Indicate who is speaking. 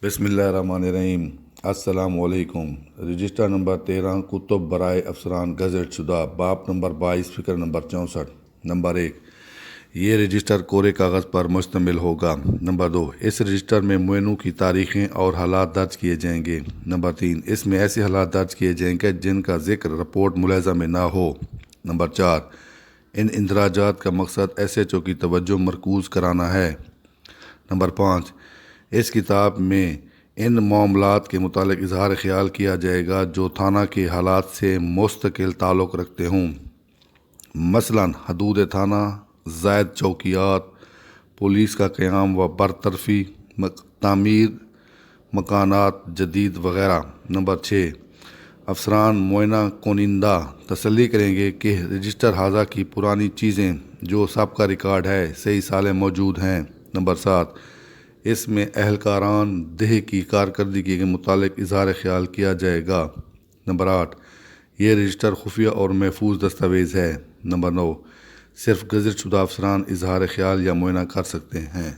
Speaker 1: बिस्मिल्लाहिर्रहमानिर्रहीम। अस्सलाम वालेकुम। रजिस्टर नंबर 13 कुतुब बराए अफसरान गज़ट शुदा बाब नंबर 22 फ़िक्र नंबर 64। नंबर 1, ये रजिस्टर कोरे कागज़ पर मुश्तमिल होगा। नंबर 2, इस रजिस्टर में मुअन्नु की तारीखें और हालात दर्ज किए जाएंगे। नंबर 3, इसमें ऐसे हालात दर्ज किए जाएंगे जिनका जिक्र रिपोर्ट मुलाज़ा में ना हो। नंबर 4, इन इंदराजात का मकसद SHO की तवज्जो मरकूज़ कराना है। नंबर 5, इस किताब में इन मामलात के मुतालिक इजहार ख्याल किया जाएगा जो थाना के हालात से मुस्तकिल ताल्लुक़ रखते हों, मसलन हदूद थाना, ज़ायद चौकियात, पुलिस का क़याम व बरतरफ़ी, तामीर मकानात जदीद वगैरह। नंबर 6, अफसरान मुआयना कुनिंदा तसल्ली करेंगे कि रजिस्टर हाजा की पुरानी चीज़ें जो सबका रिकॉर्ड है सही सालें मौजूद हैं। नंबर 7, इसमें अहलकारान देह की कारकर्दगी के मुतालिक इजहार ख्याल किया जाएगा। नंबर 8, ये रजिस्टर खुफिया और महफूज दस्तावेज़ है। नंबर 9, सिर्फ गज़ट शुदा अफसरान इजहार ख्याल या मुआयना कर सकते हैं।